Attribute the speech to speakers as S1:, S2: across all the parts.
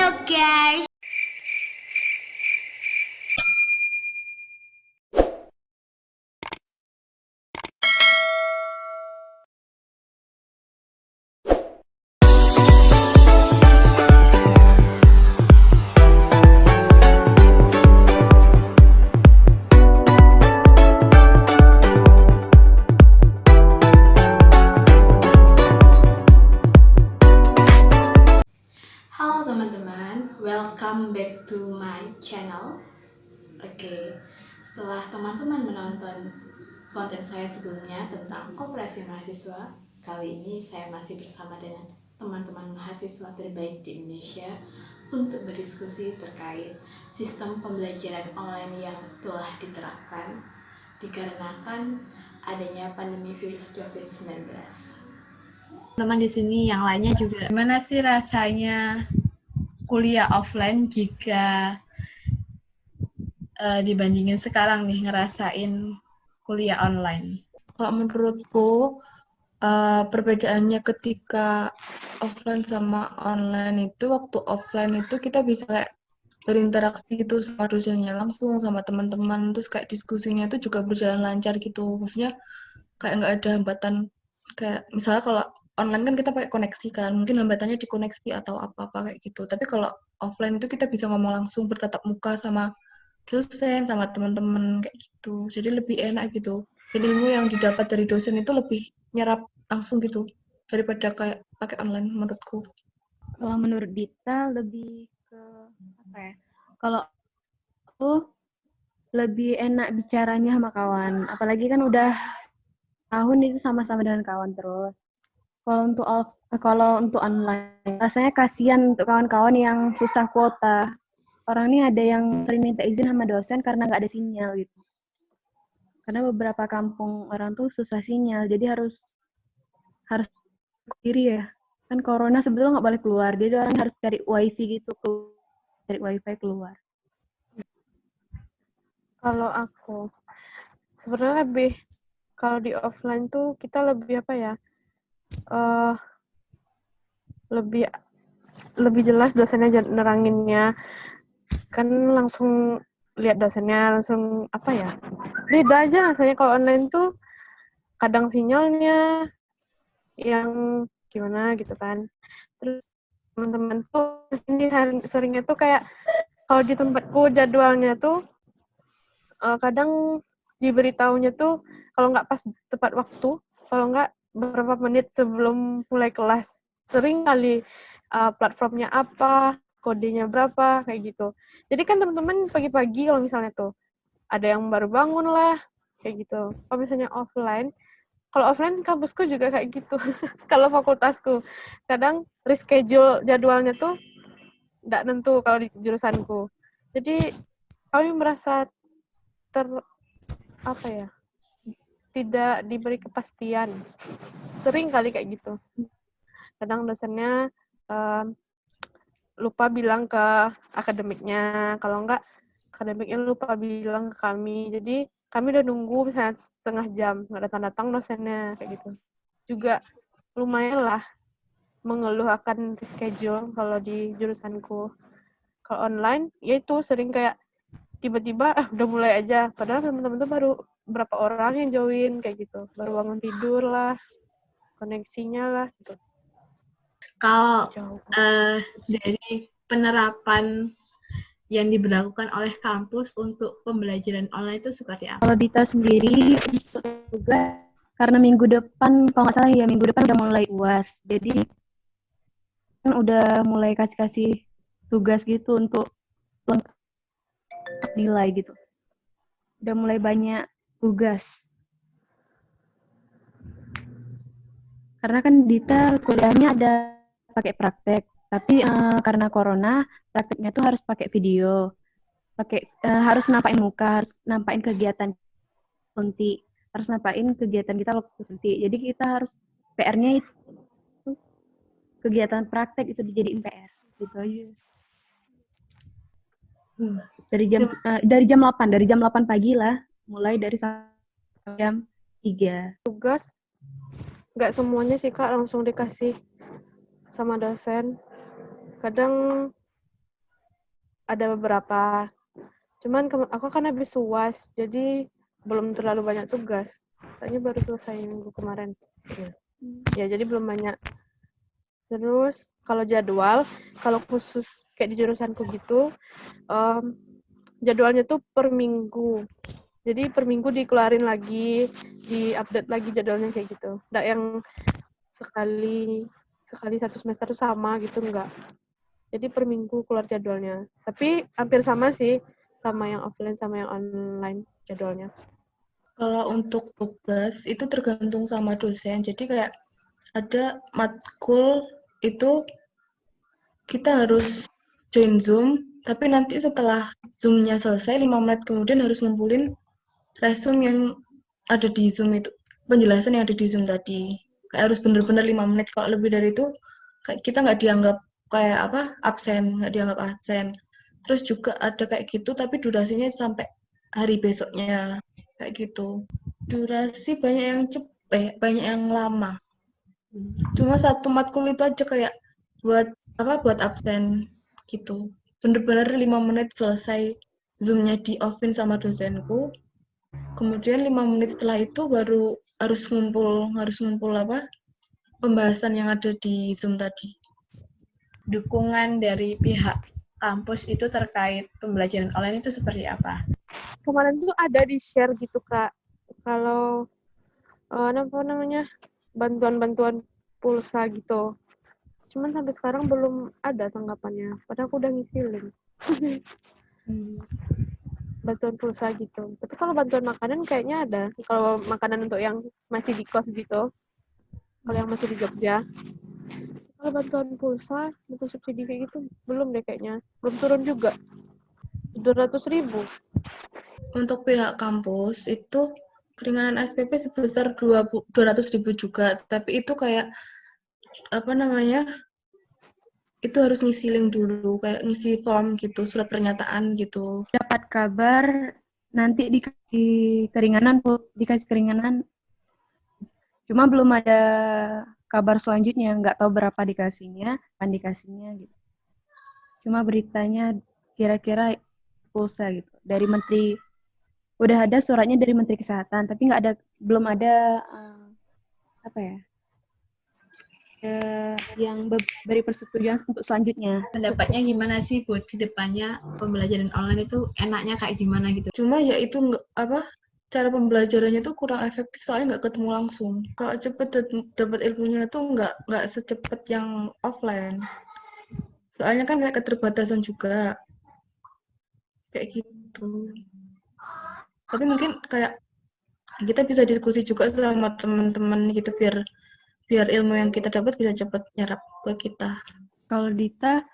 S1: Halo guys.
S2: Halo teman-teman, welcome back to my channel. Oke, setelah teman-teman menonton konten saya sebelumnya tentang koperasi mahasiswa, kali ini saya masih bersama dengan teman-teman mahasiswa terbaik di Indonesia untuk berdiskusi terkait sistem pembelajaran online yang telah diterapkan dikarenakan adanya pandemi virus COVID-19.
S3: Teman di sini yang lainnya juga. Gimana sih rasanya kuliah offline jika dibandingin sekarang nih ngerasain kuliah online?
S4: Kalau menurutku perbedaannya ketika offline sama online itu, waktu offline itu kita bisa kayak berinteraksi gitu sama dosennya langsung, sama teman-teman, terus kayak diskusinya itu juga berjalan lancar gitu. Maksudnya kayak nggak ada hambatan, kayak misalnya kalau online kan kita pakai koneksi kan, mungkin hambatannya di koneksi atau apa-apa kayak gitu. Tapi kalau offline itu kita bisa ngomong langsung bertatap muka sama dosen, sama teman-teman kayak gitu. Jadi lebih enak gitu. Dan ilmu yang didapat dari dosen itu lebih nyerap langsung gitu daripada kayak pakai online menurutku.
S5: Kalau menurut Dita lebih ke apa ya? Kalau aku lebih enak bicaranya sama kawan. Apalagi kan udah tahun itu sama-sama dengan kawan terus. Kalau untuk online, rasanya kasihan untuk kawan-kawan yang susah kuota. Orang ini ada yang sering minta izin sama dosen karena nggak ada sinyal gitu. Karena beberapa kampung orang tuh susah sinyal, jadi harus diri ya. Kan corona sebetulnya nggak boleh keluar, jadi orang harus cari wifi gitu, cari wifi keluar.
S6: Kalau aku sebenarnya kalau di offline tuh kita lebih apa ya, lebih jelas dosennya neranginnya, kan langsung lihat dosennya, langsung apa ya, beda aja rasanya. Kalau online tuh kadang sinyalnya yang gimana gitu kan. Terus teman-teman tuh sini seringnya tuh kayak kalau di tempatku jadwalnya tuh kadang diberitahunya tuh kalau nggak pas tepat waktu, kalau nggak beberapa menit sebelum mulai kelas. Sering kali platformnya apa, kodenya berapa, kayak gitu. Jadi kan teman-teman pagi-pagi kalau misalnya tuh ada yang baru bangun lah, kayak gitu. Kalau misalnya offline, kalau offline kampusku juga kayak gitu. Kalau fakultasku, kadang reschedule jadwalnya tuh nggak nentu kalau di jurusanku. Jadi kami merasa apa ya, tidak diberi kepastian. Sering kali kayak gitu. Kadang dosennya lupa bilang ke akademiknya, kalau enggak akademiknya lupa bilang ke kami. Jadi kami udah nunggu misalnya setengah jam nggak datang-datang dosennya, kayak gitu. Juga lumayan lah mengeluh akan reschedule kalau di jurusanku. Kalau online, ya itu sering kayak tiba-tiba udah mulai aja, padahal teman-teman tuh baru berapa orang yang join kayak gitu, baru bangun tidur lah, koneksinya lah gitu.
S3: Kalau dari penerapan yang diberlakukan oleh kampus untuk pembelajaran online itu seperti apa?
S5: Kalau Dita sendiri untuk tugas, karena minggu depan, kalau nggak salah ya minggu depan udah mulai UAS, jadi kan udah mulai kasih tugas gitu untuk lengkap nilai gitu. Udah mulai banyak tugas. Karena kan Dita kuliahnya ada pakai praktek, tapi karena corona prakteknya tuh harus pakai video, harus nampain muka, harus nampain kegiatan suntik, harus nampain kegiatan kita waktu suntik. Jadi kita harus PR-nya itu kegiatan praktek itu dijadiin PR gitu aja. Dari jam 8 pagi lah, mulai dari jam 3.
S6: Tugas nggak semuanya sih Kak langsung dikasih sama dosen. Kadang ada beberapa. Cuman aku kan habis UAS, jadi belum terlalu banyak tugas. Soalnya baru selesai minggu kemarin. Ya, jadi belum banyak. Terus kalau jadwal, kalau khusus kayak di jurusanku gitu, jadwalnya tuh per minggu. Jadi per minggu dikeluarin lagi, diupdate lagi jadwalnya kayak gitu. Nggak yang sekali satu semester sama gitu, enggak. Jadi per minggu keluar jadwalnya. Tapi hampir sama sih, sama yang offline sama yang online jadwalnya.
S4: Kalau untuk tugas itu tergantung sama dosen. Jadi kayak ada matkul itu kita harus join Zoom, tapi nanti setelah Zoom-nya selesai 5 menit kemudian harus ngumpulin resume yang ada di Zoom itu, penjelasan yang ada di Zoom tadi. Kayak harus bener-bener 5 menit. Kalau lebih dari itu kayak kita nggak dianggap kayak nggak dianggap absen. Terus juga ada kayak gitu tapi durasinya sampai hari besoknya kayak gitu. Durasi banyak yang lama. Cuma satu matkul itu aja kayak buat absen gitu. Bener-bener 5 menit selesai Zoom-nya di offin sama dosenku. Kemudian 5 menit setelah itu baru harus ngumpul pembahasan yang ada di Zoom tadi.
S3: Dukungan dari pihak kampus itu terkait pembelajaran online itu seperti apa?
S6: Kemarin tuh ada di share gitu Kak, kalau apa namanya, bantuan-bantuan pulsa gitu. Cuman sampai sekarang belum ada tanggapannya, padahal aku udah ngisi link. Bantuan pulsa gitu. Tapi kalau bantuan makanan kayaknya ada. Kalau makanan untuk yang masih di kos gitu, kalau yang masih di Jogja. Kalau bantuan pulsa, bantuan subsidi kayak gitu, belum deh kayaknya. Belum turun juga. 200.000.
S4: Untuk pihak kampus itu keringanan SPP sebesar 200.000 juga, tapi itu kayak itu harus ngisi link dulu, kayak ngisi form gitu, surat pernyataan gitu.
S5: Dapat kabar nanti dikasih keringanan, cuma belum ada kabar selanjutnya, nggak tahu berapa dikasihnya, kapan dikasihnya gitu. Cuma beritanya kira-kira pulsa gitu. Dari Menteri, udah ada suratnya dari Menteri Kesehatan, tapi belum ada yang beri persetujuan untuk selanjutnya.
S3: Pendapatnya gimana sih buat kedepannya pembelajaran online itu enaknya kayak gimana gitu?
S4: Cuma ya itu cara pembelajarannya tuh kurang efektif soalnya nggak ketemu langsung. Kalau cepet dapat ilmunya tuh nggak secepat yang offline. Soalnya kan kayak keterbatasan juga kayak gitu. Tapi mungkin kayak kita bisa diskusi juga sama teman-teman gitu biar ilmu yang kita dapat bisa cepat nyerap ke kita.
S5: Kalau Dita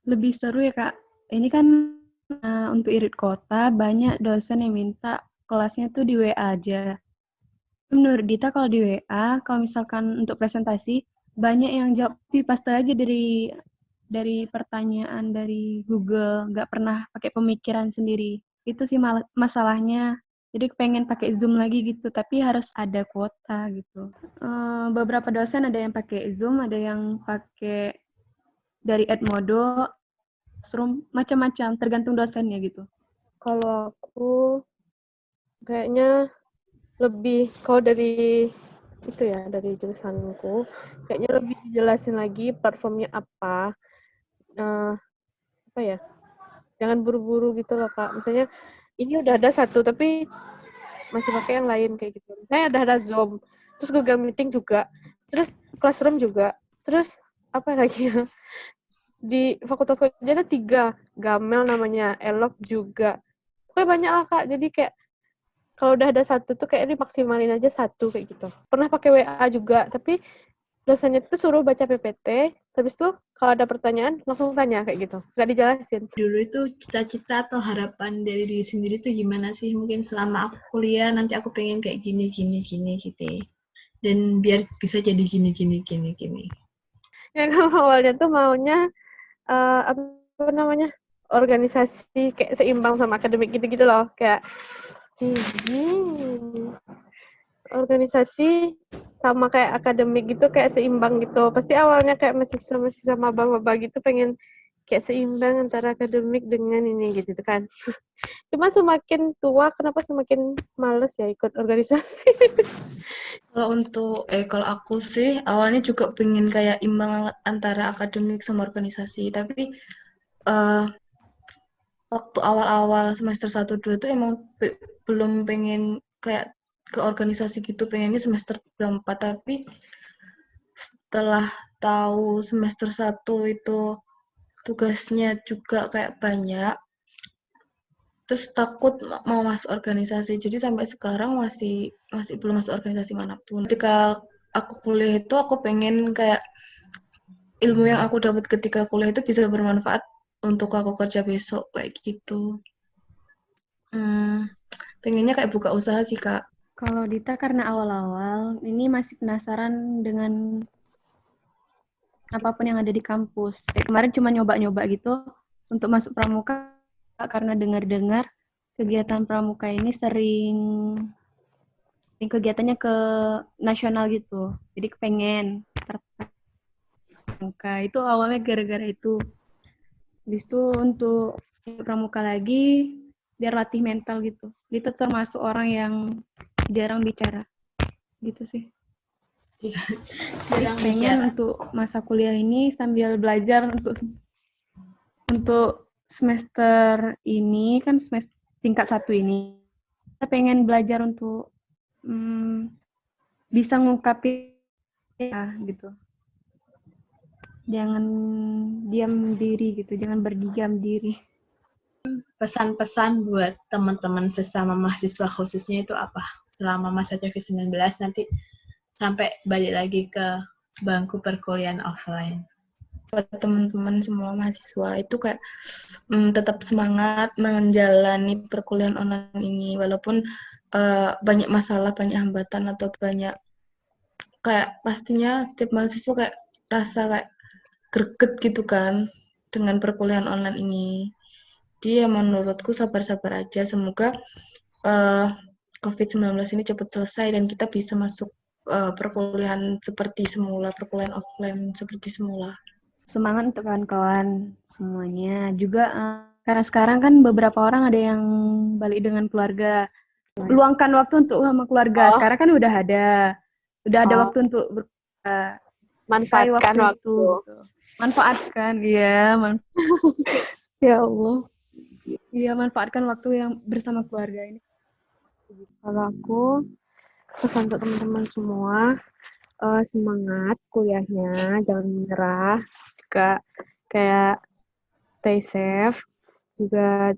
S5: lebih seru ya Kak. Ini kan untuk irit kota banyak dosen yang minta kelasnya tuh di WA aja. Menurut Dita kalau di WA, kalau misalkan untuk presentasi banyak yang jawab paste aja dari pertanyaan dari Google, nggak pernah pakai pemikiran sendiri. Itu sih masalahnya. Jadi pengen pakai Zoom lagi gitu, tapi harus ada kuota gitu. Beberapa dosen ada yang pakai Zoom, ada yang pakai dari Edmodo, Zoom, macam-macam, tergantung dosennya gitu.
S6: Kalau aku kayaknya lebih, kalau dari itu ya, dari jurusanku, kayaknya lebih dijelasin lagi platformnya apa. Apa ya? Jangan buru-buru gitu loh Kak. Misalnya ini udah ada satu tapi masih pakai yang lain kayak gitu. Saya udah ada Zoom, terus Google Meeting juga, terus Classroom juga, terus apa lagi ya? Di fakultas aja ada 3, Gamel namanya, Elok juga. Pokoknya banyak lah Kak. Jadi kayak kalau udah ada satu tuh kayak dimaksimalin aja satu kayak gitu. Pernah pakai WA juga, tapi dosennya tuh suruh baca PPT, habis itu kalau ada pertanyaan langsung tanya kayak gitu. Nggak dijelasin.
S3: Dulu itu cita-cita atau harapan dari diri sendiri tuh gimana sih? Mungkin selama aku kuliah nanti aku pengen kayak gini gitu. Dan biar bisa jadi gini.
S6: Yang awalnya tuh maunya apa namanya? Organisasi kayak seimbang sama akademik gitu-gitu loh. Kayak organisasi sama kayak akademik gitu, kayak seimbang gitu. Pasti awalnya kayak mahasiswa maba-maba gitu pengen kayak seimbang antara akademik dengan ini gitu kan. Cuma semakin tua kenapa semakin males ya ikut organisasi.
S4: Kalau aku sih awalnya juga pengen kayak imbang antara akademik sama organisasi, tapi eh, waktu awal-awal semester 1 2 tuh emang belum pengen kayak ke organisasi gitu, pengennya semester 3 4, tapi setelah tahu semester 1 itu tugasnya juga kayak banyak, terus takut mau masuk organisasi. Jadi sampai sekarang masih masih belum masuk organisasi manapun. Ketika aku kuliah itu aku pengen kayak ilmu yang aku dapat ketika kuliah itu bisa bermanfaat untuk aku kerja besok kayak gitu. Pengennya kayak buka usaha sih, Kak.
S5: Kalau Dita karena awal-awal ini masih penasaran dengan apapun yang ada di kampus. Kemarin cuma nyoba-nyoba gitu untuk masuk pramuka karena dengar-dengar kegiatan pramuka ini sering kegiatannya ke nasional gitu. Jadi kepengen pramuka. Itu awalnya gara-gara itu. Habis itu untuk pramuka lagi biar latih mental gitu. Dita termasuk orang yang jarang bicara. Gitu sih. Jadi pengen untuk masa kuliah ini sambil belajar untuk semester ini kan semester tingkat 1 ini kita pengen belajar untuk bisa ngungkapin ya gitu. Jangan diam diri gitu, jangan berdiam diri.
S3: Pesan-pesan buat teman-teman sesama mahasiswa khususnya itu apa? Selama masa COVID-19 nanti sampai balik lagi ke bangku perkuliahan offline.
S4: Buat teman-teman semua mahasiswa itu kayak tetap semangat menjalani perkuliahan online ini walaupun banyak masalah, banyak hambatan atau banyak kayak pastinya setiap mahasiswa kayak rasa kayak greget gitu kan dengan perkuliahan online ini. Jadi ya menurutku sabar-sabar aja, semoga COVID-19 ini cepat selesai dan kita bisa masuk perkuliahan seperti semula, perkuliahan offline seperti semula.
S5: Semangat untuk kawan-kawan semuanya. Juga karena sekarang kan beberapa orang ada yang balik dengan keluarga. Luangkan waktu untuk sama keluarga. Sekarang kan udah ada waktu untuk
S6: Manfaatkan waktu.
S5: Gitu. Manfaatkan, ya. Ya Allah. Iya, manfaatkan waktu yang bersama keluarga ini.
S6: Kalau aku pesan untuk teman-teman semua, semangat kuliahnya, jangan menyerah. Juga kayak stay safe, juga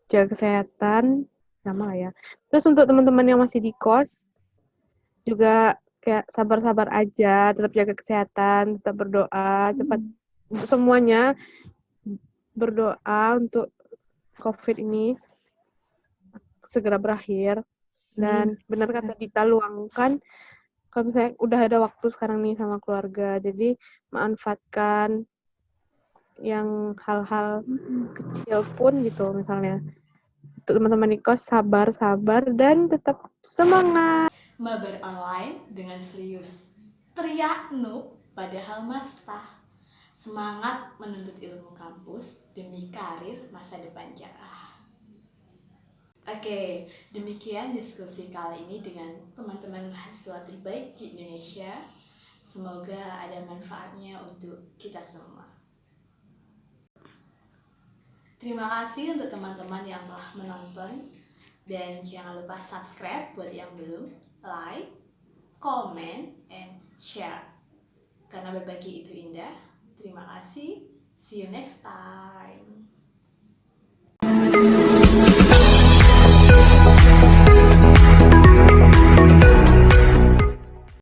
S6: jaga kesehatan, sama lah ya. Terus untuk teman-teman yang masih di kos, juga kayak sabar-sabar aja, tetap jaga kesehatan, tetap berdoa, cepat untuk semuanya berdoa untuk COVID ini segera berakhir. Dan benar kata Dita, luangkan kalau misalnya udah ada waktu sekarang nih sama keluarga, jadi manfaatkan yang hal-hal kecil pun gitu, misalnya untuk teman-teman di kos sabar dan tetap semangat.
S2: Mabar online dengan serius. Teriak noob padahal mastah. Semangat menuntut ilmu kampus demi karir masa depan cerah. Oke, demikian diskusi kali ini dengan teman-teman mahasiswa terbaik di Indonesia. Semoga ada manfaatnya untuk kita semua. Terima kasih untuk teman-teman yang telah menonton. Dan jangan lupa subscribe buat yang belum, like, comment, and share. Karena berbagi itu indah. Terima kasih. See you next time.